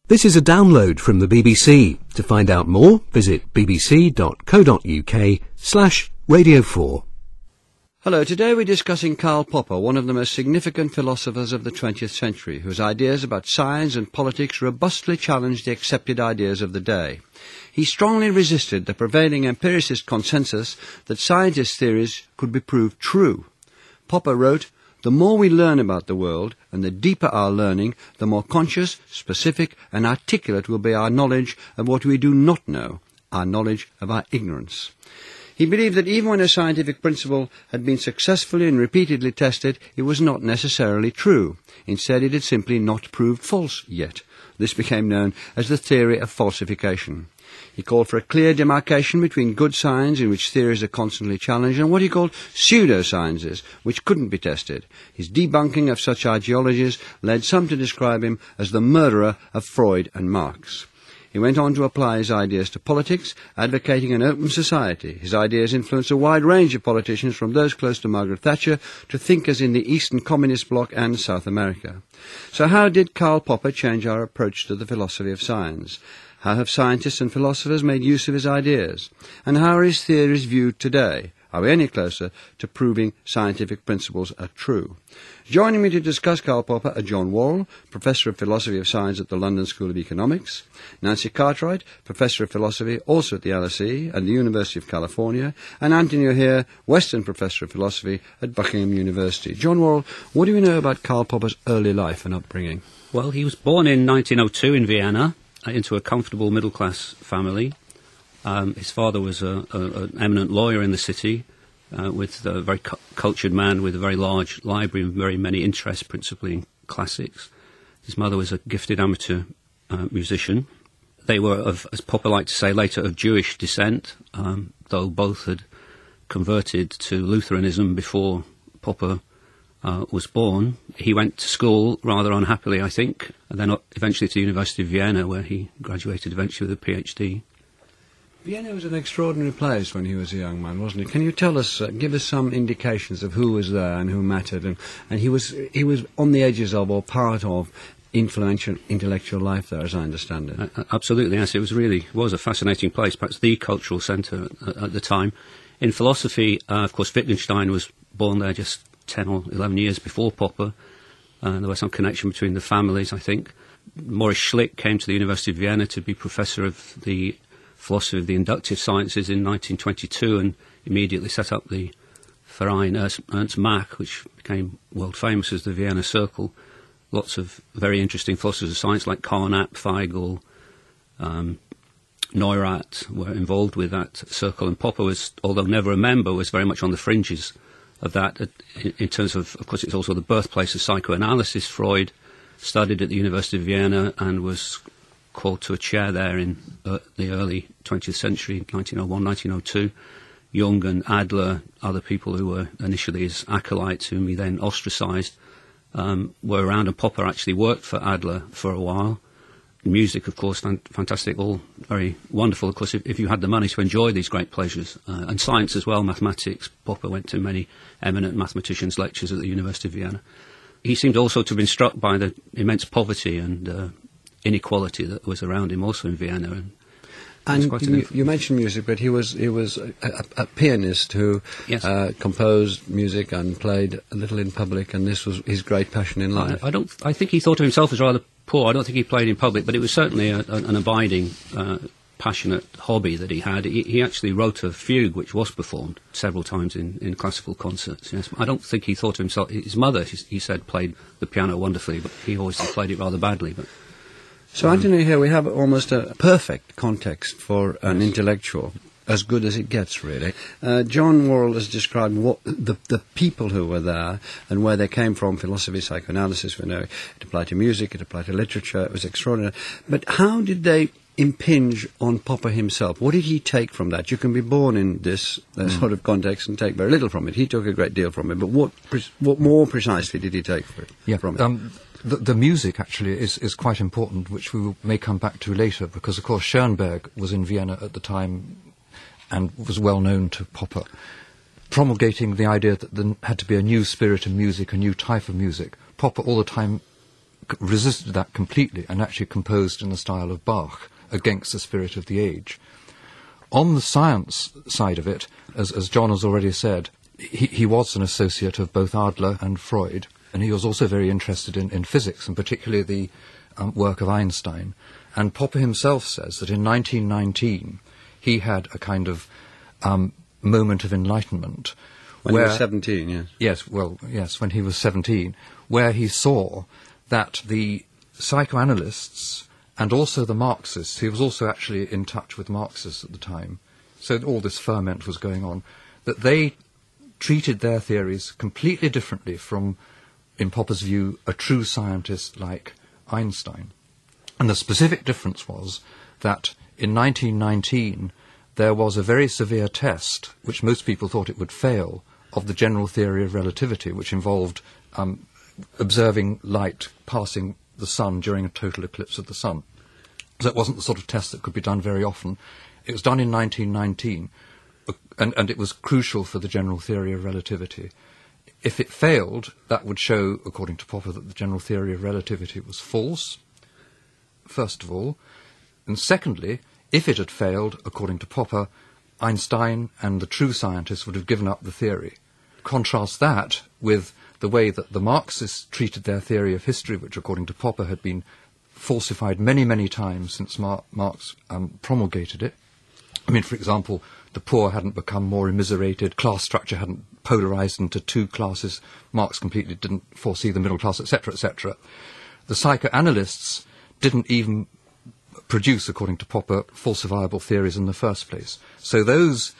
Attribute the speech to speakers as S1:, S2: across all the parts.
S1: This is a download from the BBC. To find out more, visit bbc.co.uk/Radio 4.
S2: Hello, today we're discussing Karl Popper, one of the most significant philosophers of the 20th century, whose ideas about science and politics robustly challenged the accepted ideas of the day. He strongly resisted the prevailing empiricist consensus that scientists' theories could be proved true. Popper wrote, "The more we learn about the world, and the deeper our learning, the more conscious, specific, and articulate will be our knowledge of what we do not know, our knowledge of our ignorance." He believed that even when a scientific principle had been successfully and repeatedly tested, it was not necessarily true. Instead, it had simply not proved false yet. This became known as the theory of falsification. He called for a clear demarcation between good science, in which theories are constantly challenged, and what he called pseudosciences, which couldn't be tested. His debunking of such ideologies led some to describe him as the murderer of Freud and Marx. He went on to apply his ideas to politics, advocating an open society. His ideas influenced a wide range of politicians, from those close to Margaret Thatcher to thinkers in the Eastern Communist Bloc and South America. So how did Karl Popper change our approach to the philosophy of science? How have scientists and philosophers made use of his ideas? And how are his theories viewed today? Are we any closer to proving scientific principles are true? Joining me to discuss Karl Popper are John Worrall, Professor of Philosophy of Science at the London School of Economics, Nancy Cartwright, Professor of Philosophy also at the LSE and the University of California, and Anthony O'Hare, Western Professor of Philosophy at Buckingham University. John Worrall, what do we know about Karl Popper's early life and upbringing?
S3: Well, he was born in 1902 in Vienna, into a comfortable middle-class family. His father was an eminent lawyer in the city, with a very cultured man with a very large library and very many interests, principally in classics. His mother was a gifted amateur musician. They were, as Popper liked to say later, of Jewish descent, though both had converted to Lutheranism before Popper was born. He went to school rather unhappily, I think, and then eventually to the University of Vienna, where he graduated eventually with a PhD.
S2: Vienna was an extraordinary place when he was a young man, wasn't it? Can you tell us, give us some indications of who was there and who mattered? And he was on the edges of, or part of, influential intellectual life there, as I understand it.
S3: Absolutely, yes. It was a fascinating place, perhaps the cultural centre at the time. In philosophy, of course, Wittgenstein was born there just 10 or 11 years before Popper. There was some connection between the families, I think. Maurice Schlick came to the University of Vienna to be professor of the philosophy of the inductive sciences in 1922 and immediately set up the Verein Ernst Mach, which became world famous as the Vienna Circle. Lots of very interesting philosophers of science like Carnap, Feigl, Neurath were involved with that circle, and Popper was, although never a member, was very much on the fringes of that in terms of course, it's also the birthplace of psychoanalysis. Freud studied at the University of Vienna and was called to a chair there in the early 20th century, 1901, 1902. Jung and Adler, other people who were initially his acolytes, whom he then ostracised, were around, and Popper actually worked for Adler for a while. Music, of course, fantastic, all very wonderful, of course, if you had the money to enjoy these great pleasures. And science as well, mathematics. Popper went to many eminent mathematicians' lectures at the University of Vienna. He seemed also to have been struck by the immense poverty and inequality that was around him also in Vienna.
S2: And you mentioned music, but he was a pianist who
S3: yes.
S2: Composed music and played a little in public, and this was his great passion in life.
S3: I think he thought of himself as rather poor. I don't think he played in public, but it was certainly an abiding, passionate hobby that he had. He actually wrote a fugue which was performed several times in classical concerts. Yes, I don't think he thought of himself. His mother, he said, played the piano wonderfully, but he always played it rather badly. But
S2: so, Anthony, here we have almost a perfect context for an intellectual, as good as it gets, really. John Worrall has described what the people who were there and where they came from, philosophy, psychoanalysis, we know it applied to music, it applied to literature, it was extraordinary. But how did they impinge on Popper himself? What did he take from that? You can be born in this sort of context and take very little from it. He took a great deal from it, but what more precisely did he take from it?
S4: The music, actually, is quite important, which may come back to later, because, of course, Schoenberg was in Vienna at the time and was well known to Popper, promulgating the idea that there had to be a new spirit in music, a new type of music. Popper all the time resisted that completely and actually composed in the style of Bach against the spirit of the age. On the science side of it, as John has already said, he was an associate of both Adler and Freud, and he was also very interested in physics, and particularly the work of Einstein. And Popper himself says that in 1919 he had a kind of moment of enlightenment.
S2: When he was 17, yes.
S4: Yes, when he was 17, where he saw that the psychoanalysts and also the Marxists, he was also actually in touch with Marxists at the time, so all this ferment was going on, that they treated their theories completely differently from, in Popper's view, a true scientist like Einstein. And the specific difference was that in 1919 there was a very severe test, which most people thought it would fail, of the general theory of relativity, which involved observing light passing the sun during a total eclipse of the sun. So it wasn't the sort of test that could be done very often. It was done in 1919, and it was crucial for the general theory of relativity. If it failed, that would show, according to Popper, that the general theory of relativity was false, first of all. And secondly, if it had failed, according to Popper, Einstein and the true scientists would have given up the theory. Contrast that with the way that the Marxists treated their theory of history, which, according to Popper, had been falsified many, many times since Marx promulgated it. I mean, for example, the poor hadn't become more immiserated, class structure hadn't polarized into two classes, Marx completely didn't foresee the middle class, etc., etc. The psychoanalysts didn't even produce, according to Popper, falsifiable theories in the first place. So those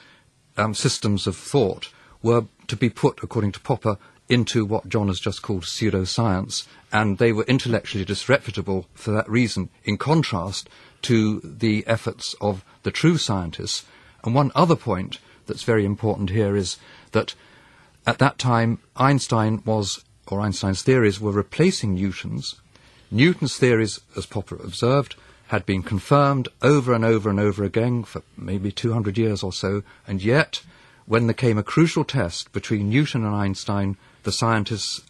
S4: systems of thought were to be put, according to Popper, into what John has just called pseudoscience, and they were intellectually disreputable for that reason, in contrast to the efforts of the true scientists. And one other point that's very important here is that at that time Einstein's theories were replacing Newton's. Newton's theories, as Popper observed, had been confirmed over and over and over again for maybe 200 years or so, and yet when there came a crucial test between Newton and Einstein, the scientists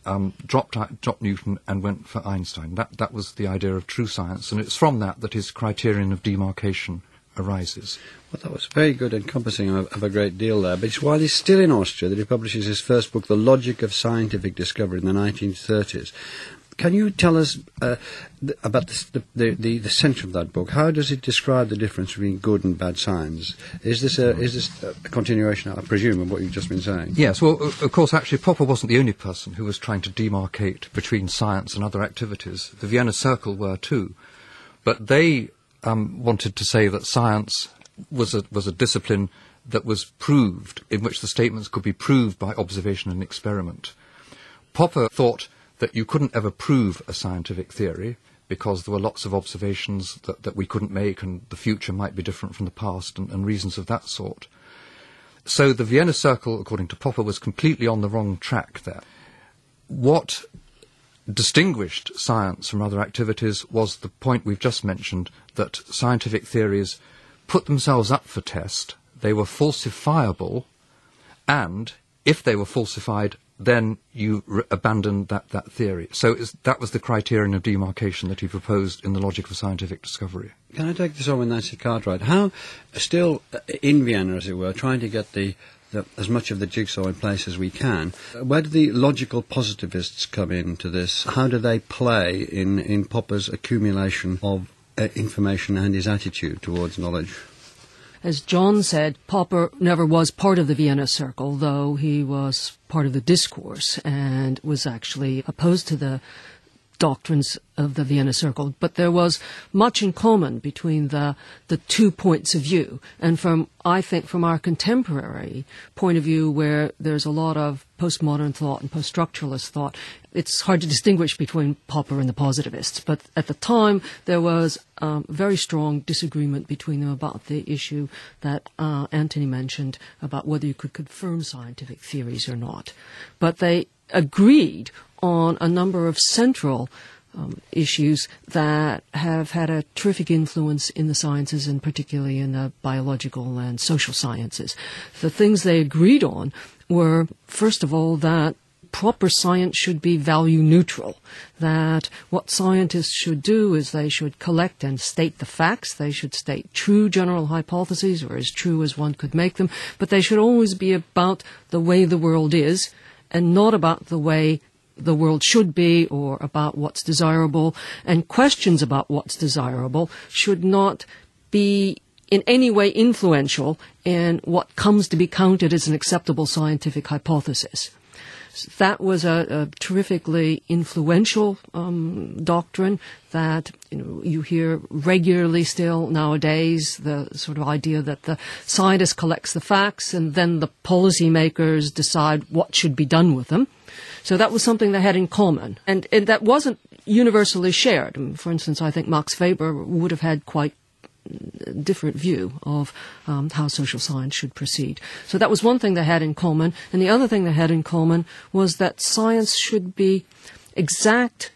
S4: dropped Newton and went for Einstein. That was the idea of true science, and it's from that his criterion of demarcation arises.
S2: Well, that was very good, encompassing of a great deal there. But it's while he's still in Austria that he publishes his first book, The Logic of Scientific Discovery, in the 1930s. Can you tell us about the centre of that book? How does it describe the difference between good and bad science? Is this a continuation, I presume, of what you've just been saying?
S4: Yes, well, of course, actually, Popper wasn't the only person who was trying to demarcate between science and other activities. The Vienna Circle were too. But they wanted to say that science was a discipline that was proved, in which the statements could be proved by observation and experiment. Popper thought that you couldn't ever prove a scientific theory because there were lots of observations that we couldn't make, and the future might be different from the past, and reasons of that sort. So the Vienna Circle, according to Popper, was completely on the wrong track there. What distinguished science from other activities was the point we've just mentioned, that scientific theories put themselves up for test, they were falsifiable, and if they were falsified, then you abandon that theory. So that was the criterion of demarcation that he proposed in The Logic of Scientific Discovery.
S2: Can I take this on with Nancy Cartwright? How, still in Vienna, as it were, trying to get as much of the jigsaw in place as we can, where do the logical positivists come into this? How do they play in Popper's accumulation of information and his attitude towards knowledge?
S5: As John said, Popper never was part of the Vienna Circle, though he was part of the discourse and was actually opposed to the doctrines of the Vienna Circle. But there was much in common between the two points of view. And I think from our contemporary point of view, where there's a lot of postmodern thought and post-structuralist thought, it's hard to distinguish between Popper and the positivists. But at the time, there was very strong disagreement between them about the issue that Anthony mentioned about whether you could confirm scientific theories or not. But they agreed on a number of central issues that have had a terrific influence in the sciences, and particularly in the biological and social sciences. The things they agreed on were, first of all, that proper science should be value neutral, that what scientists should do is they should collect and state the facts, they should state true general hypotheses, or as true as one could make them, but they should always be about the way the world is, and not about the way the world should be or about what's desirable, and questions about what's desirable should not be in any way influential in what comes to be counted as an acceptable scientific hypothesis. So that was a terrifically influential doctrine that you hear regularly still nowadays, the sort of idea that the scientist collects the facts and then the policymakers decide what should be done with them. So that was something they had in common, and that wasn't universally shared. For instance, I think Max Weber would have had quite a different view of how social science should proceed. So that was one thing they had in common, and the other thing they had in common was that science should be exact,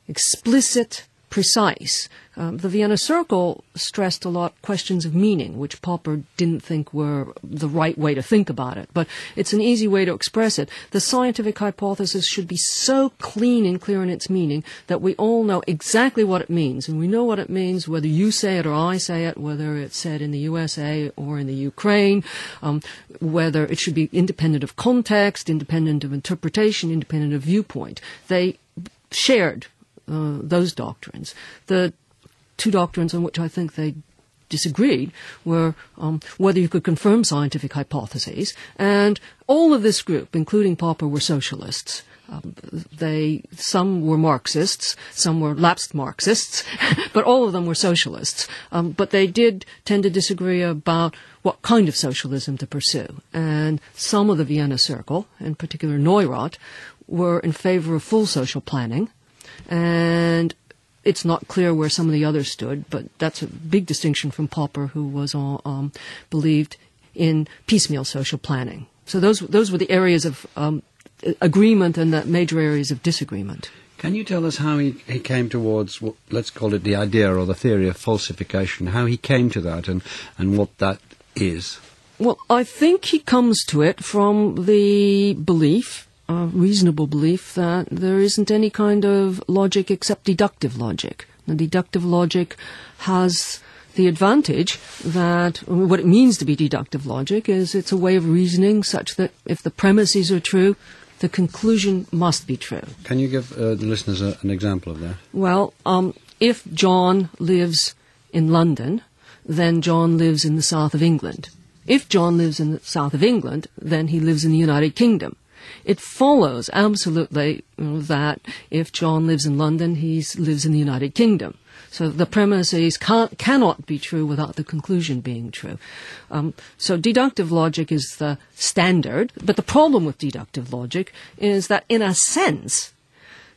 S5: explicit, precise. The Vienna Circle stressed a lot questions of meaning, which Popper didn't think were the right way to think about it. But it's an easy way to express it. The scientific hypothesis should be so clean and clear in its meaning that we all know exactly what it means. And we know what it means whether you say it or I say it, whether it's said in the USA or in the Ukraine, whether it should be independent of context, independent of interpretation, independent of viewpoint. They shared those doctrines. The two doctrines on which I think they disagreed were whether you could confirm scientific hypotheses, and all of this group, including Popper, were socialists. Some were Marxists, some were lapsed Marxists, but all of them were socialists. But they did tend to disagree about what kind of socialism to pursue. And some of the Vienna Circle, in particular Neurath, were in favor of full social planning, and it's not clear where some of the others stood, but that's a big distinction from Popper, who was believed in piecemeal social planning. So those were the areas of agreement and the major areas of disagreement.
S2: Can you tell us how he came towards, let's call it the idea or the theory of falsification, how he came to that and what that is?
S5: Well, I think he comes to it from the belief, reasonable belief, that there isn't any kind of logic except deductive logic. Now, deductive logic has the advantage that what it means to be deductive logic is it's a way of reasoning such that if the premises are true, the conclusion must be true.
S2: Can you give the listeners an example of that?
S5: Well, if John lives in London, then John lives in the south of England. If John lives in the south of England, then he lives in the United Kingdom. It follows absolutely that if John lives in London, he lives in the United Kingdom. So the premises cannot be true without the conclusion being true. So deductive logic is the standard, but the problem with deductive logic is that, in a sense,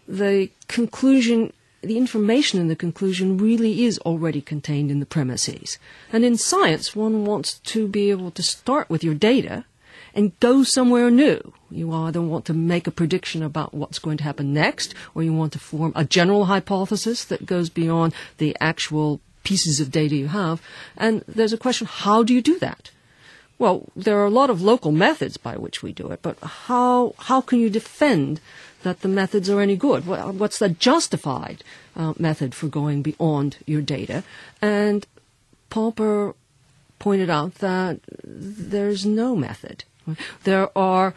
S5: the conclusion, the information in the conclusion really is already contained in the premises. And in science, one wants to be able to start with your data and go somewhere new. You either want to make a prediction about what's going to happen next, or you want to form a general hypothesis that goes beyond the actual pieces of data you have. And there's a question, how do you do that? Well, there are a lot of local methods by which we do it, but how can you defend that the methods are any good? What's the justified method for going beyond your data? And Popper pointed out that there's no method. There are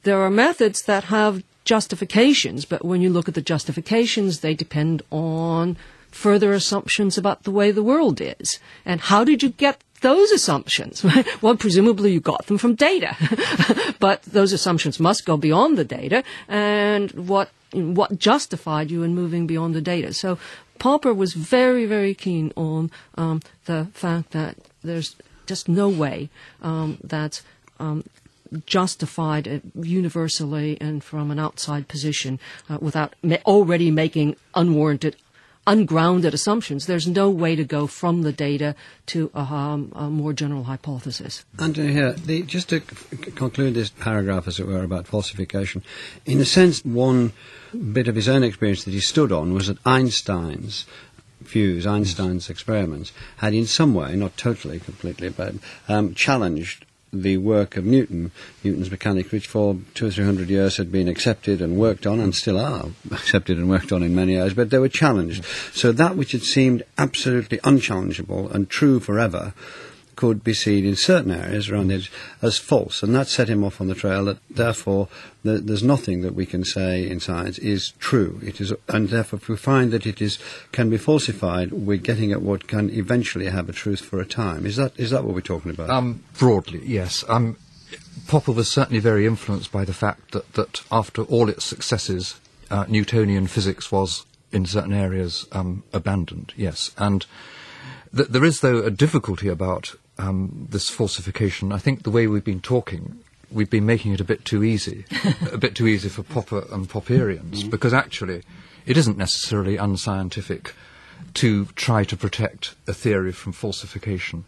S5: methods that have justifications, but when you look at the justifications, they depend on further assumptions about the way the world is. And how did you get those assumptions? Well, presumably you got them from data. But those assumptions must go beyond the data, and what justified you in moving beyond the data. So Popper was very, very keen on the fact that there's just no way that's justified universally and from an outside position without already making ungrounded assumptions. There's no way to go from the data to a more general hypothesis.
S2: Anthony, here, just to conclude this paragraph, as it were, about falsification, in a sense, one bit of his own experience that he stood on was that Einstein's views, Einstein's experiments, had in some way, not totally, completely, but challenged the work of Newton's mechanics, which for 200 or 300 years had been accepted and worked on, and still are accepted and worked on in many areas, but they were challenged. So that which had seemed absolutely unchallengeable and true forever could be seen in certain areas around it as false, and that set him off on the trail that therefore there's nothing that we can say in science is true. It is, and therefore if we find that can be falsified, we're getting at what can eventually have a truth for a time. Is that what we're talking about?
S4: Broadly, yes. Popper was certainly very influenced by the fact that after all its successes, Newtonian physics was in certain areas abandoned, yes. And there is, though, a difficulty about this falsification. I think the way we've been talking, we've been making it a bit too easy, for Popper and Popperians, because actually it isn't necessarily unscientific to try to protect a theory from falsification.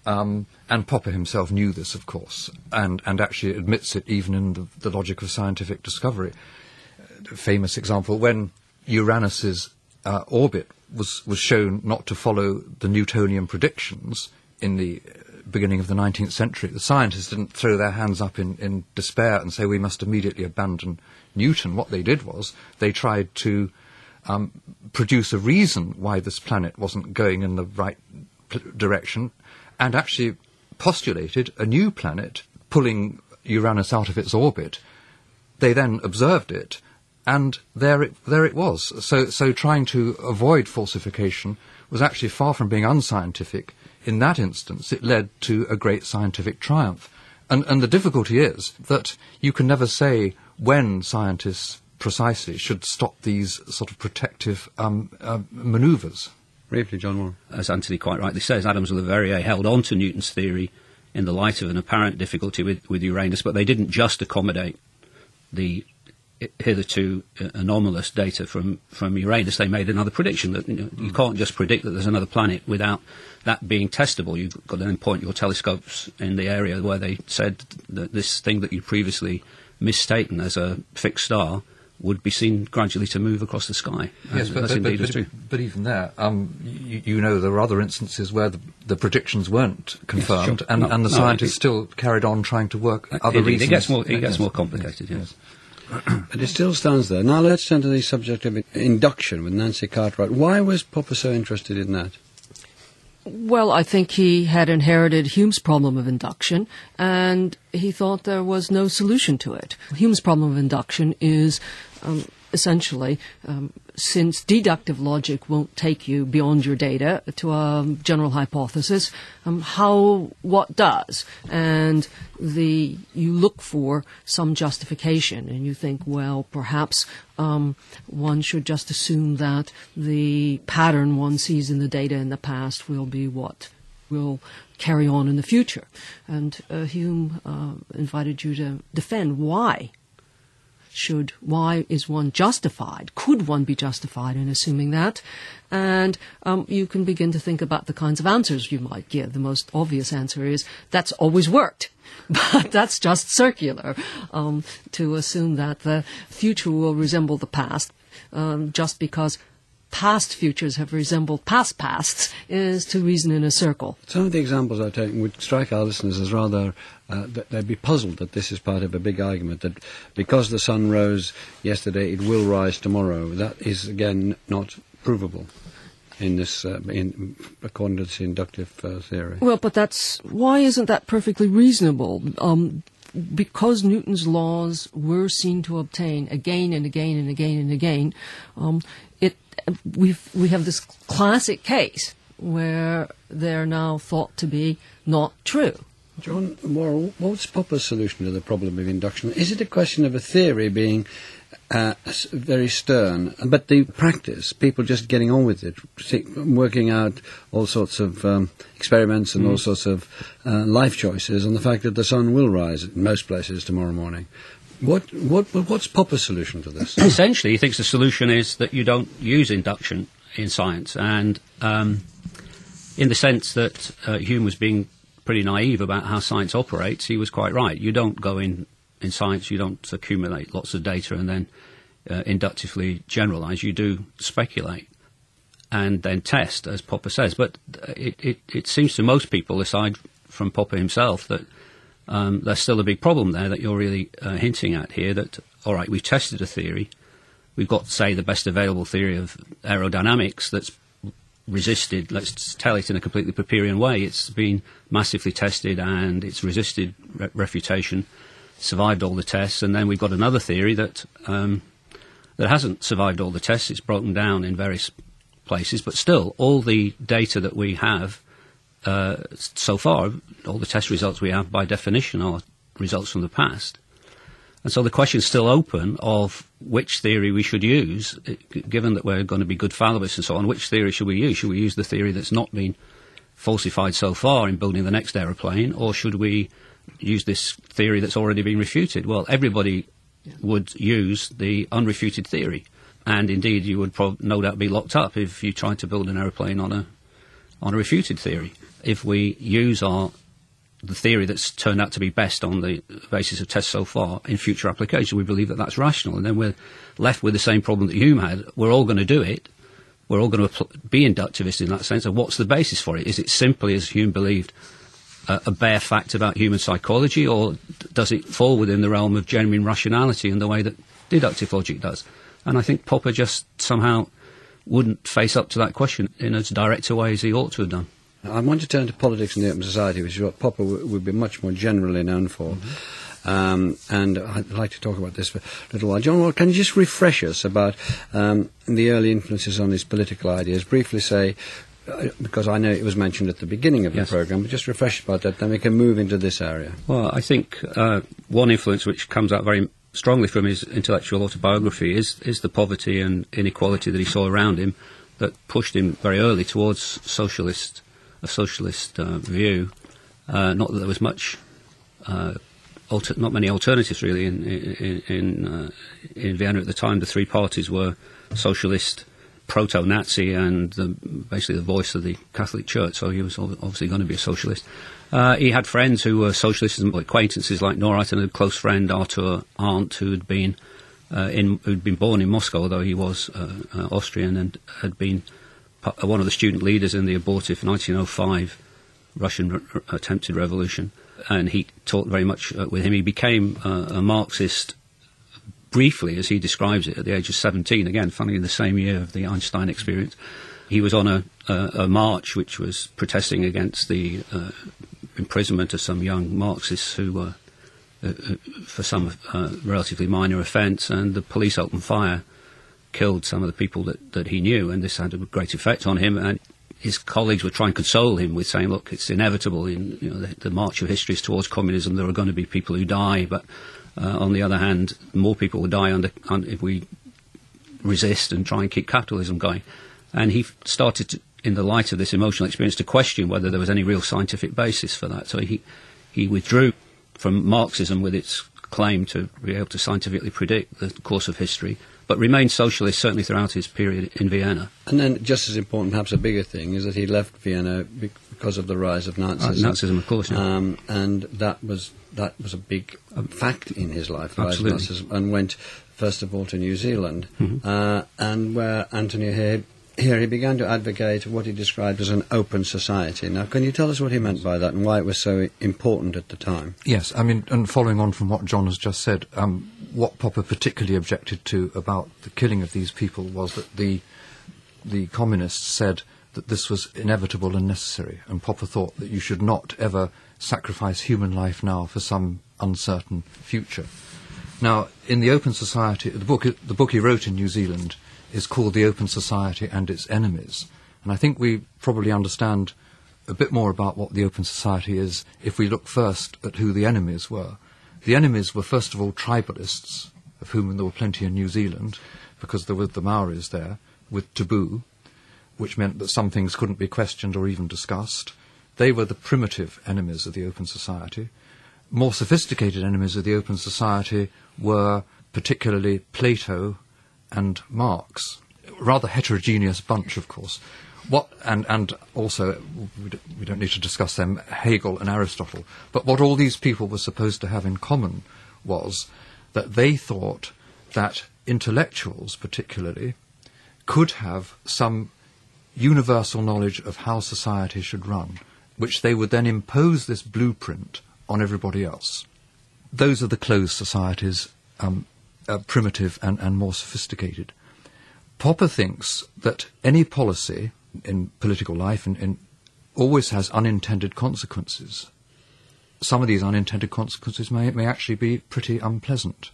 S4: And Popper himself knew this, of course, and actually admits it even in the logic of scientific discovery. A famous example, when Uranus's orbit was shown not to follow the Newtonian predictions in the beginning of the 19th century, the scientists didn't throw their hands up in despair and say we must immediately abandon Newton. What they did was they tried to produce a reason why this planet wasn't going in the right direction, and actually postulated a new planet pulling Uranus out of its orbit. They then observed it, and there it was. So trying to avoid falsification was actually far from being unscientific. In that instance, it led to a great scientific triumph. And the difficulty is that you can never say when scientists precisely should stop these sort of protective manoeuvres.
S2: Briefly, John Moore.
S3: As Anthony quite rightly says, Adams and Leverrier held on to Newton's theory in the light of an apparent difficulty with Uranus, but they didn't just accommodate the hitherto anomalous data from Uranus. They made another prediction that you can't just predict that there's another planet without that being testable. You've got to then point your telescopes in the area where they said that this thing that you previously mistaken as a fixed star would be seen gradually to move across the sky.
S4: Yes, but even there, you know, there are other instances where the predictions weren't confirmed,
S3: yes, sure.
S4: and the scientists still carried on trying to work other reasons.
S3: It gets more complicated, yes.
S2: But it still stands there. Now let's turn to the subject of induction with Nancy Cartwright. Why was Popper so interested in that?
S5: Well, I think he had inherited Hume's problem of induction, and he thought there was no solution to it. Hume's problem of induction is essentially, since deductive logic won't take you beyond your data to a general hypothesis, what does? And you look for some justification, and you think, well, perhaps one should just assume that the pattern one sees in the data in the past will be what will carry on in the future. And Hume invited you to defend why is one justified? Could one be justified in assuming that? And you can begin to think about the kinds of answers you might give. The most obvious answer is, that's always worked. But that's just circular, to assume that the future will resemble the past, just because past futures have resembled past pasts, is to reason in a circle.
S2: Some of the examples I've taken would strike our listeners as rather, that they'd be puzzled that this is part of a big argument, that because the sun rose yesterday, it will rise tomorrow. That is, again, not provable in this, according to this inductive theory.
S5: Well, but why isn't that perfectly reasonable? Because Newton's laws were seen to obtain again and again and again and again, we have this classic case where they're now thought to be not true.
S2: John Moore, what's Popper's solution to the problem of induction? Is it a question of a theory being very stern, but the practice, people just getting on with it, working out all sorts of experiments and all sorts of life choices, and the fact that the sun will rise in most places tomorrow morning? What's Popper's solution to this?
S3: Essentially, he thinks the solution is that you don't use induction in science, and in the sense that Hume was being pretty naive about how science operates, he was quite right. You don't go in science, you don't accumulate lots of data and then inductively generalise. You do speculate and then test, as Popper says. But it seems to most people, aside from Popper himself, that there's still a big problem there that you're really hinting at here, that, all right, we've tested a theory. We've got, say, the best available theory of aerodynamics that's resisted, let's tell it in a completely Popperian way, it's been massively tested and it's resisted refutation, survived all the tests, and then we've got another theory that that hasn't survived all the tests, it's broken down in various places, but still, all the data that we have so far, all the test results we have by definition are results from the past. And so the question is still open of which theory we should use, given that we're going to be good fallibilists and so on. Which theory should we use? Should we use the theory that's not been falsified so far in building the next aeroplane, or should we use this theory that's already been refuted? Well, everybody would use the unrefuted theory, and indeed you would no doubt be locked up if you tried to build an aeroplane on a refuted theory. If we use the theory that's turned out to be best on the basis of tests so far in future applications, we believe that that's rational. And then we're left with the same problem that Hume had. We're all going to do it. We're all going to be inductivist in that sense. And what's the basis for it? Is it simply, as Hume believed, a bare fact about human psychology, or does it fall within the realm of genuine rationality in the way that deductive logic does? And I think Popper just somehow wouldn't face up to that question in as direct a way as he ought to have done.
S2: I want to turn to politics in the open society, which is what Popper would be much more generally known for. Mm-hmm. And I'd like to talk about this for a little while. John, well, can you just refresh us about the early influences on his political ideas? Briefly say, because I know it was mentioned at the beginning of the programme, but just refresh us about that, then we can move into this area.
S3: Well, I think one influence which comes out very strongly from his intellectual autobiography is the poverty and inequality that he saw around him that pushed him very early towards a socialist view. Not that there was much, not many alternatives really in Vienna at the time. The three parties were socialist, proto-Nazi, and basically the voice of the Catholic Church. So he was obviously going to be a socialist. He had friends who were socialists, and acquaintances like Noreit, and a close friend, Arthur Arndt, who'd been born in Moscow, although he was Austrian, and had been one of the student leaders in the abortive 1905 Russian attempted revolution. And he talked very much with him. He became a Marxist briefly, as he describes it, at the age of 17, again, funnily in the same year of the Einstein experience. He was on a march which was protesting against the imprisonment of some young Marxists who were, for some relatively minor offence, and the police opened fire, killed some of the people that he knew, and this had a great effect on him. And his colleagues would try and console him with saying, look, it's inevitable, the march of history is towards communism, there are going to be people who die, but on the other hand, more people will die if we resist and try and keep capitalism going. And he started to, in the light of this emotional experience, to question whether there was any real scientific basis for that. So he withdrew from Marxism with its claim to be able to scientifically predict the course of history, but remained socialist certainly throughout his period in Vienna.
S2: And then, just as important, perhaps a bigger thing, is that he left Vienna because of the rise of Nazism.
S3: Nazism, of course, yeah.
S2: And that was a big fact in his life, the rise of
S3: Absolutely.
S2: Nazism, and went, first of all, to New Zealand, and where Anthony here he began to advocate what he described as an open society. Now, can you tell us what he meant by that and why it was so important at the time?
S4: Yes, I mean, and following on from what John has just said, what Popper particularly objected to about the killing of these people was that the communists said that this was inevitable and necessary, and Popper thought that you should not ever sacrifice human life now for some uncertain future. Now, in the Open Society, the book he wrote in New Zealand is called The Open Society and Its Enemies, and I think we probably understand a bit more about what the Open Society is if we look first at who the enemies were. The enemies were, first of all, tribalists, of whom there were plenty in New Zealand, because there were the Maoris there, with taboo, which meant that some things couldn't be questioned or even discussed. They were the primitive enemies of the Open Society. More sophisticated enemies of the Open Society were particularly Plato and Marx. A rather heterogeneous bunch, of course. And also, we don't need to discuss them, Hegel and Aristotle. But what all these people were supposed to have in common was that they thought that intellectuals, particularly, could have some universal knowledge of how society should run, which they would then impose this blueprint on everybody else. Those are the closed societies, primitive and more sophisticated. Popper thinks that any policy in political life always has unintended consequences. Some of these unintended consequences may actually be pretty unpleasant.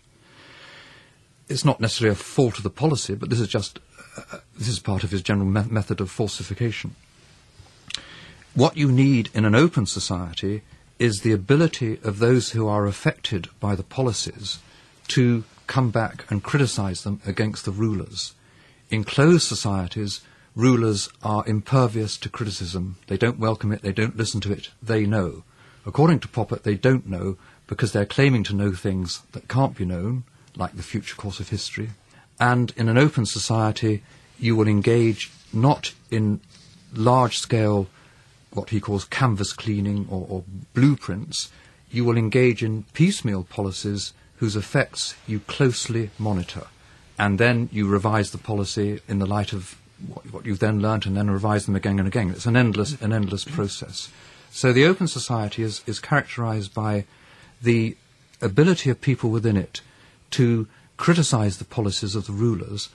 S4: It's not necessarily a fault of the policy, but this is part of his general method of falsification. What you need in an open society is the ability of those who are affected by the policies to come back and criticize them against the rulers. In closed societies, rulers are impervious to criticism. They don't welcome it, they don't listen to it, they know. According to Popper, they don't know because they're claiming to know things that can't be known, like the future course of history. And in an open society, you will engage not in large-scale, what he calls canvas cleaning or blueprints. You will engage in piecemeal policies whose effects you closely monitor. And then you revise the policy in the light of what you've then learnt, and then revise them again and again. It's an endless process. So the open society is characterized by the ability of people within it to criticize the policies of the rulers,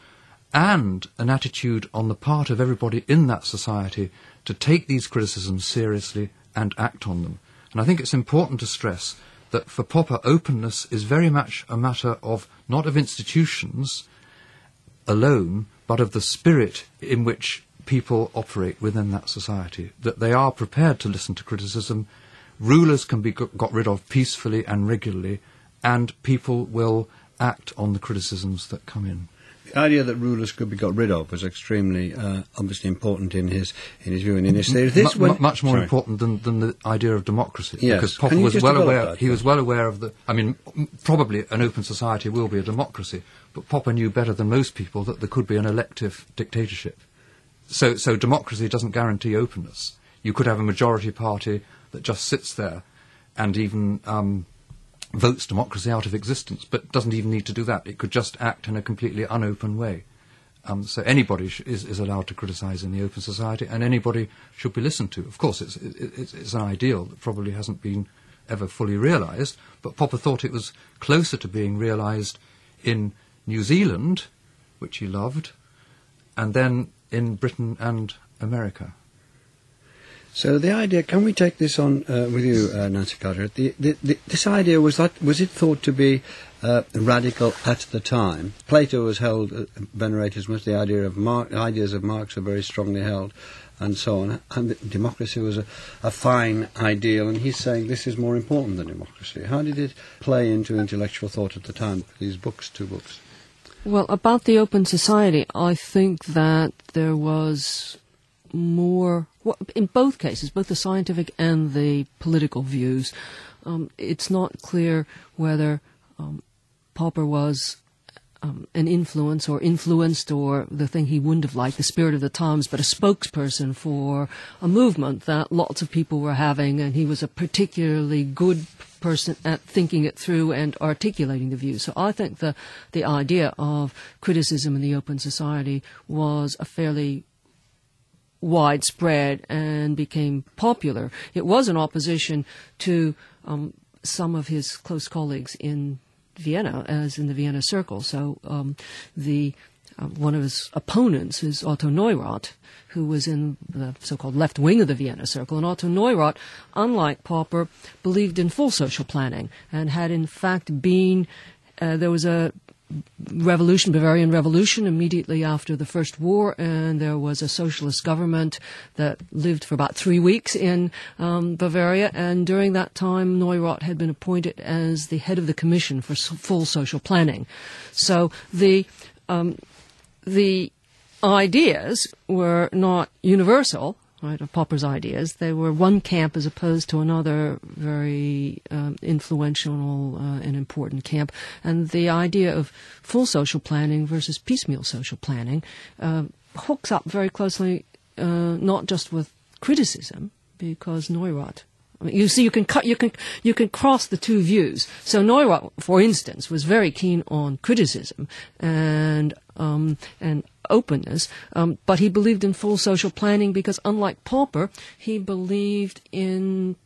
S4: and an attitude on the part of everybody in that society to take these criticisms seriously and act on them. And I think it's important to stress that for Popper, openness is very much a matter of not of institutions alone, but of the spirit in which people operate within that society, that they are prepared to listen to criticism. Rulers can be got rid of peacefully and regularly, and people will act on the criticisms that come in.
S2: The idea that rulers could be got rid of was extremely, obviously important in his view and in his theory.
S4: Much more important than the idea of democracy.
S2: Yes.
S4: Because Popper was well aware. He was well aware of the. I mean, probably an open society will be a democracy, but Popper knew better than most people that there could be an elective dictatorship. So democracy doesn't guarantee openness. You could have a majority party that just sits there and even votes democracy out of existence, but doesn't even need to do that. It could just act in a completely unopen way. So anybody is allowed to criticise in the open society, and anybody should be listened to. Of course, it's an ideal that probably hasn't been ever fully realised, but Popper thought it was closer to being realised in New Zealand, which he loved, and then in Britain and America.
S2: So the idea, can we take this on with you, Nancy Carter? This idea, was it thought to be radical at the time? Plato was held, venerated as much. The idea of ideas of Marx are very strongly held, and so on. And democracy was a fine ideal, and he's saying this is more important than democracy. How did it play into intellectual thought at the time, these two books?
S5: Well, about the open society, I think that there was more, in both cases, both the scientific and the political views, it's not clear whether Popper was an influence or influenced, or the thing he wouldn't have liked, the spirit of the times, but a spokesperson for a movement that lots of people were having, and he was a particularly good person at thinking it through and articulating the views. So I think the idea of criticism in the open society was a fairly widespread and became popular. It was in opposition to some of his close colleagues in Vienna, as in the Vienna Circle. So one of his opponents is Otto Neurath, who was in the so-called left wing of the Vienna Circle. And Otto Neurath, unlike Popper, believed in full social planning and had in fact been, there was a Bavarian Revolution immediately after the First War, and there was a socialist government that lived for about 3 weeks in Bavaria, and during that time Neurath had been appointed as the head of the Commission for Full Social Planning. So the ideas were not universal, right, of Popper's ideas. They were one camp as opposed to another very influential and important camp. And the idea of full social planning versus piecemeal social planning hooks up very closely not just with criticism, because Neurath, I mean, you see, you can cross the two views. So Neurath, for instance, was very keen on criticism and openness, but he believed in full social planning because, unlike Popper, he believed in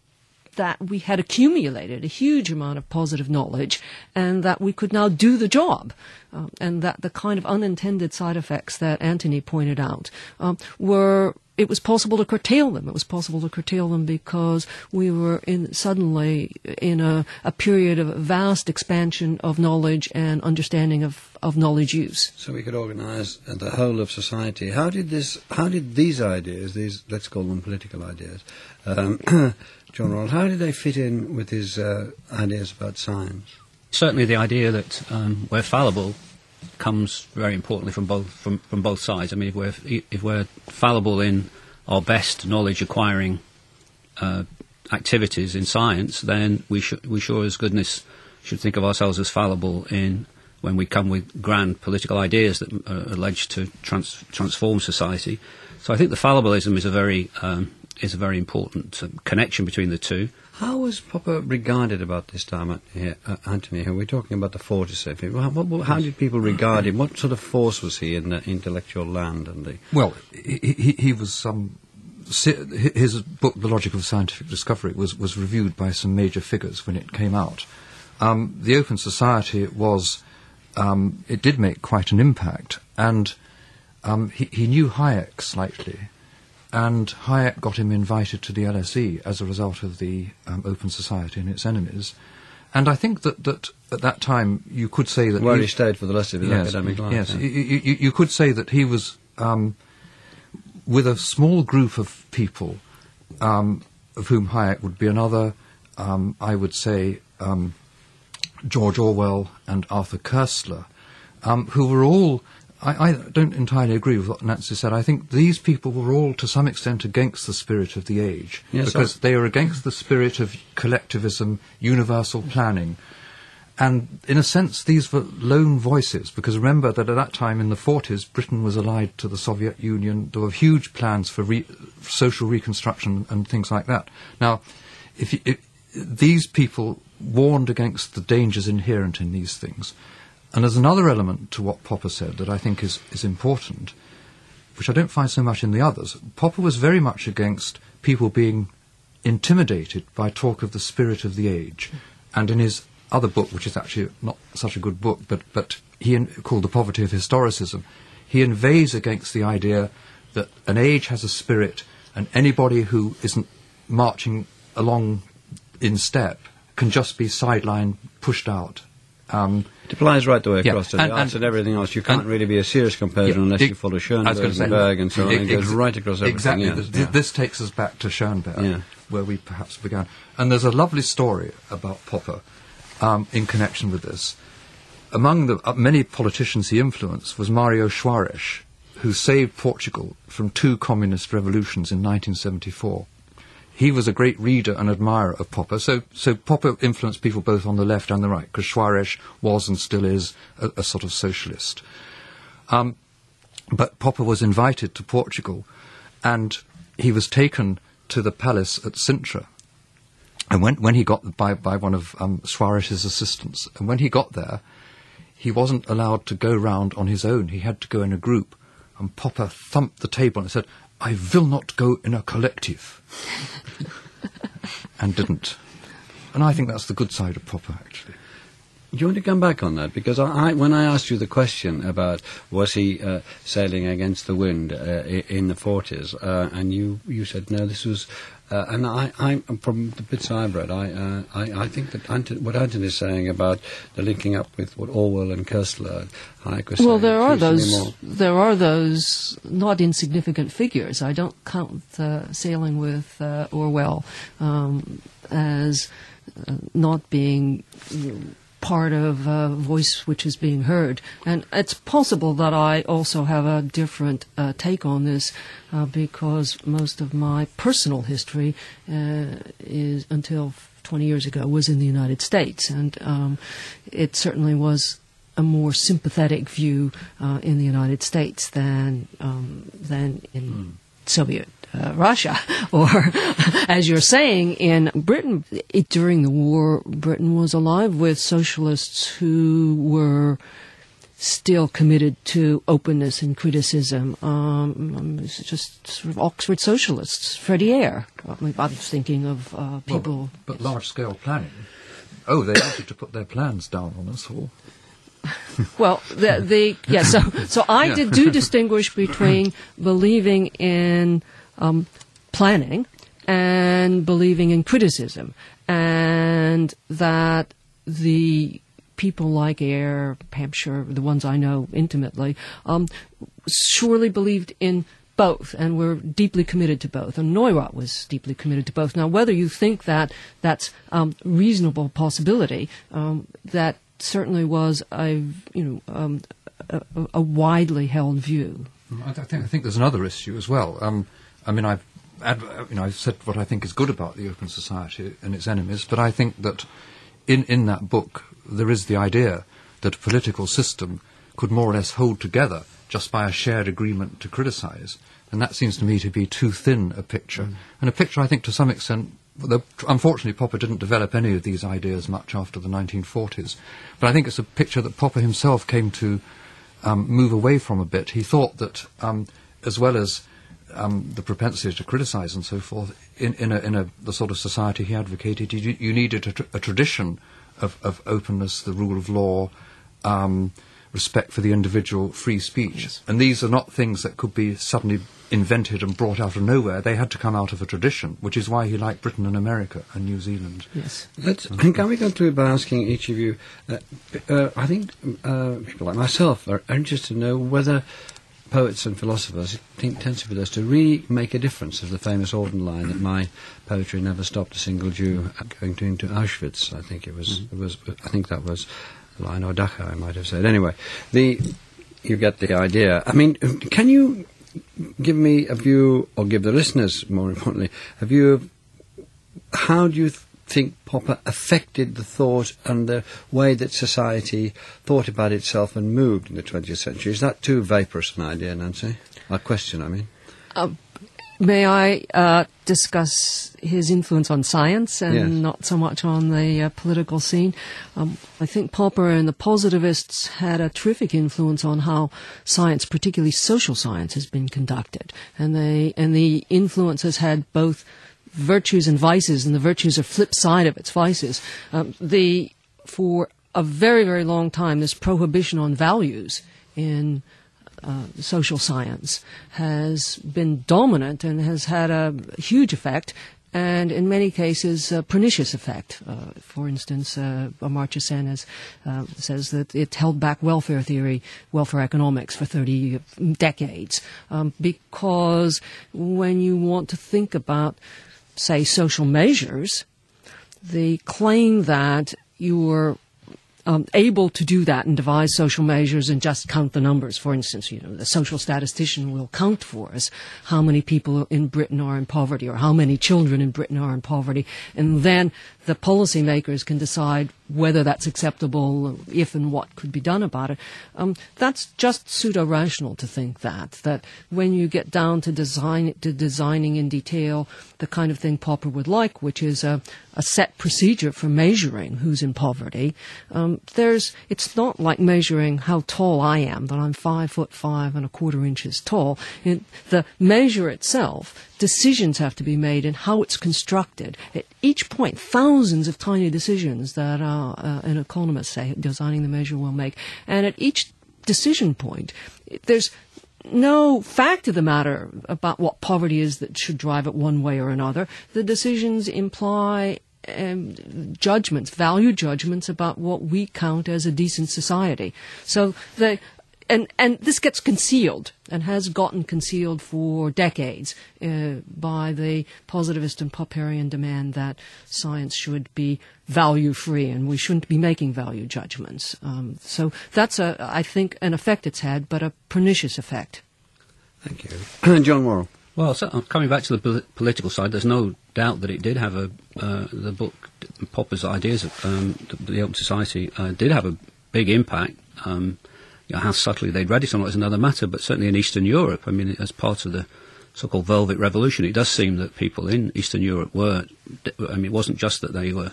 S5: that we had accumulated a huge amount of positive knowledge and that we could now do the job. And that the kind of unintended side effects that Anthony pointed out it was possible to curtail them. It was possible to curtail them because we were suddenly in a period of vast expansion of knowledge and understanding of knowledge use.
S2: So we could organise the whole of society. How did these ideas, let's call them political ideas, John Rawls, how did they fit in with his ideas about science?
S3: Certainly the idea that we're fallible comes very importantly from both sides. I mean, if we're fallible in our best knowledge acquiring activities in science, then we sure as goodness should think of ourselves as fallible in when we come with grand political ideas that are alleged to transform society. So I think the fallibilism is a very important connection between the two.
S2: How was Popper regarded about this time, Anthony? We're talking about the 40s. How did people regard him? What sort of force was he in the intellectual land?
S4: Well, he was his book, The Logic of Scientific Discovery, was reviewed by some major figures when it came out. The Open Society it did make quite an impact, and he knew Hayek slightly. And Hayek got him invited to the LSE as a result of the Open Society and its enemies. And I think that at that time you could say that...
S2: Where he stayed for the rest of his academic life.
S4: Yes, you could say that he was with a small group of people, of whom Hayek would be another, I would say George Orwell and Arthur Koestler, who were all... I don't entirely agree with what Nancy said. I think these people were all, to some extent, against the spirit of the age, because they are against the spirit of collectivism, universal planning. And, in a sense, these were lone voices, because remember that at that time, in the 40s, Britain was allied to the Soviet Union. There were huge plans for social reconstruction and things like that. Now, if these people warned against the dangers inherent in these things. And there's another element to what Popper said that I think is important, which I don't find so much in the others. Popper was very much against people being intimidated by talk of the spirit of the age. And in his other book, which is actually not such a good book, but called The Poverty of Historicism, he inveighs against the idea that an age has a spirit, and anybody who isn't marching along in step can just be sidelined, pushed out.
S2: It applies right the way across to the arts and everything else. You can't really be a serious composer unless you follow Schoenberg and Berg and so on. It goes right across everything.
S4: Exactly. This takes us back to Schoenberg, where we perhaps began. And there's a lovely story about Popper in connection with this. Among the many politicians he influenced was Mario Soares, who saved Portugal from 2 communist revolutions in 1974. He was a great reader and admirer of Popper, so Popper influenced people both on the left and the right, because Soares was and still is a sort of socialist. But Popper was invited to Portugal, and he was taken to the palace at Sintra, and when he got by one of Soares's assistants, and when he got there, he wasn't allowed to go round on his own. He had to go in a group, and Popper thumped the table and said, "I will not go in a collective," and didn't. And I think that's the good side of Popper, actually.
S2: Do you want to come back on that? Because when I asked you the question about was he sailing against the wind in the 40s, and you said no, this was... and I, from the bits I've read, I think that what Anthony is saying about the linking up with what Orwell and Koestler, Hayek was saying...
S5: Well, there are those not insignificant figures. I don't count sailing with Orwell as not being part of a voice which is being heard. And it's possible that I also have a different take on this because most of my personal history is, until 20 years ago, was in the United States. And it certainly was a more sympathetic view in the United States than in Soviet Russia, or as you're saying, in Britain. During the war, Britain was alive with socialists who were still committed to openness and criticism. It's just sort of Oxford socialists, Freddie Eyre. I'm thinking of people...
S4: But large-scale planning. Oh, they wanted to put their plans down on us all.
S5: Well, so I do distinguish between believing in planning and believing in criticism, and that the people like Eyre, Hampshire, the ones I know intimately, surely believed in both and were deeply committed to both. And Neurath was deeply committed to both. Now, whether you think that that's reasonable possibility, that certainly was a widely held view.
S4: I think there's another issue as well. I've said what I think is good about the Open Society and its enemies, but I think that in that book there is the idea that a political system could more or less hold together just by a shared agreement to criticise, and that seems to me to be too thin a picture, and a picture I think to some extent, unfortunately Popper didn't develop any of these ideas much after the 1940s, but I think it's a picture that Popper himself came to move away from a bit. He thought that as well as the propensity to criticise and so forth, in the sort of society he advocated, you needed a tradition of openness, the rule of law, respect for the individual, free speech. Yes. And these are not things that could be suddenly invented and brought out of nowhere. They had to come out of a tradition, which is why he liked Britain and America and New Zealand.
S5: Yes.
S2: Can we go through by asking each of you, I think people like myself are interested to know whether poets and philosophers tend to be to really make a difference, of the famous Auden line that my poetry never stopped a single Jew going into Auschwitz. I think I think that was the line, or Dachau, I might have said. Anyway, you get the idea. I mean, can you give me a view, or give the listeners, more importantly, a view of how do you think Popper affected the thought and the way that society thought about itself and moved in the 20th century? Is that too vaporous an idea, Nancy? A question, I mean.
S5: May I discuss his influence on science and
S2: Yes.
S5: not so much on the political scene? I think Popper and the positivists had a terrific influence on how science, particularly social science, has been conducted. And the influence has had both virtues and vices, and the virtues are flip side of its vices. For a very, very long time, this prohibition on values in social science has been dominant and has had a huge effect, and in many cases a pernicious effect. For instance, Amartya Sen says that it held back welfare theory, welfare economics for 30 decades, because when you want to think about, say, social measures, the claim that you're able to do that and devise social measures and just count the numbers. For instance, the social statistician will count for us how many people in Britain are in poverty, or how many children in Britain are in poverty, and then the policymakers can decide whether that's acceptable, if and what could be done about it. That's just pseudo-rational to think that when you get down to designing in detail the kind of thing Popper would like, which is a set procedure for measuring who's in poverty, it's not like measuring how tall I am, that I'm 5'5¼ tall. In the measure itself, decisions have to be made in how it's constructed. At each point, thousands of tiny decisions that an economist, say, designing the measure will make. And at each decision point, there's no fact of the matter about what poverty is that should drive it one way or another. The decisions imply judgments, value judgments about what we count as a decent society. So and this gets concealed, and has gotten concealed for decades by the positivist and Popperian demand that science should be value-free and we shouldn't be making value judgments. So that's, I think, an effect it's had, but a pernicious effect.
S2: Thank you. John Worrell.
S3: Well, so, coming back to the political side, there's no doubt that it did have the book, Popper's ideas of the Open Society did have a big impact. How subtly they'd read it or not is another matter, but certainly in Eastern Europe, I mean, as part of the so-called Velvet Revolution, it does seem that people in Eastern Europe it wasn't just that they were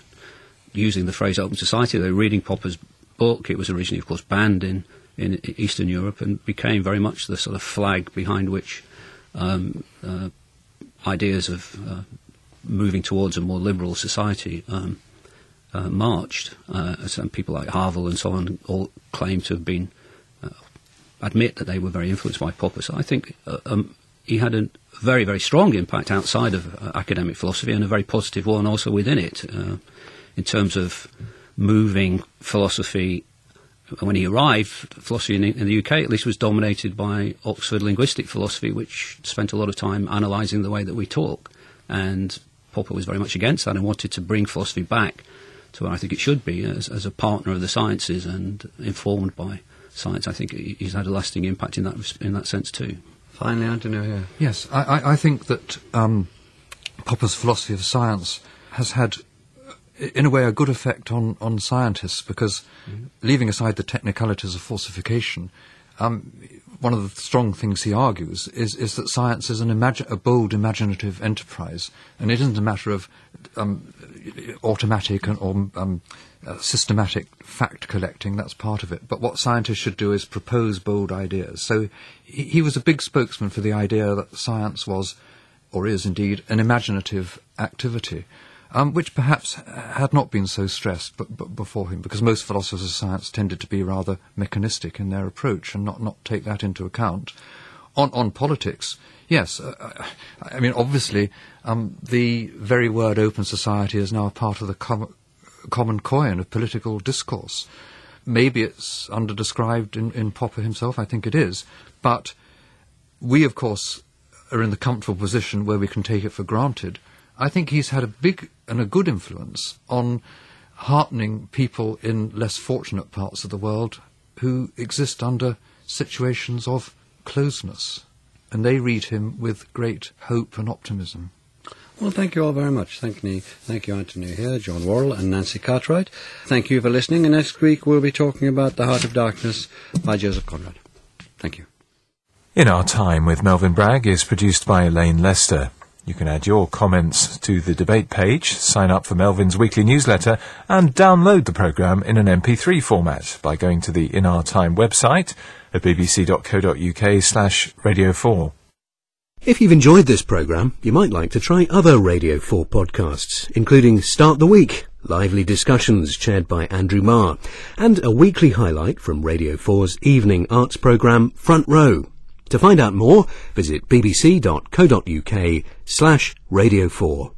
S3: using the phrase Open Society, they were reading Popper's book. It was originally, of course, banned in in Eastern Europe, and became very much the sort of flag behind which ideas of moving towards a more liberal society marched. Some people like Havel and so on all claim to have been admit that they were very influenced by Popper. So I think he had a very, very strong impact outside of academic philosophy, and a very positive one also within it, in terms of moving philosophy. When he arrived, philosophy in the UK at least was dominated by Oxford linguistic philosophy, which spent a lot of time analysing the way that we talk. And Popper was very much against that and wanted to bring philosophy back to where I think it should be, as a partner of the sciences and informed by science. I think he's had a lasting impact in that sense too.
S2: Finally, Antonio here.
S4: Yes, I think that Popper's philosophy of science has had, in a way, a good effect on scientists, because leaving aside the technicalities of falsification, one of the strong things he argues is that science is a bold, imaginative enterprise, and it isn't a matter of automatic or systematic fact collecting. That's part of it. But what scientists should do is propose bold ideas. So he was a big spokesman for the idea that science was, or is indeed, an imaginative activity, which perhaps had not been so stressed before him, because most philosophers of science tended to be rather mechanistic in their approach and not take that into account. On politics, yes, I mean, obviously, the very word open society is now a part of the common coin of political discourse. Maybe it's underdescribed in Popper himself, I think it is, but we, of course, are in the comfortable position where we can take it for granted. I think he's had a big and a good influence on heartening people in less fortunate parts of the world who exist under situations of closeness, and they read him with great hope and optimism.
S2: Well, thank you all very much. Thank you, Anthony here, John Worrell and Nancy Cartwright. Thank you for listening, and next week we'll be talking about The Heart of Darkness by Joseph Conrad. Thank you.
S6: In Our Time with Melvyn Bragg is produced by Elaine Lester. You can add your comments to the debate page, sign up for Melvyn's weekly newsletter, and download the programme in an MP3 format by going to the In Our Time website at bbc.co.uk/Radio 4.
S1: If you've enjoyed this programme, you might like to try other Radio 4 podcasts, including Start the Week, lively discussions chaired by Andrew Marr, and a weekly highlight from Radio 4's evening arts programme Front Row. To find out more, visit bbc.co.uk/Radio 4.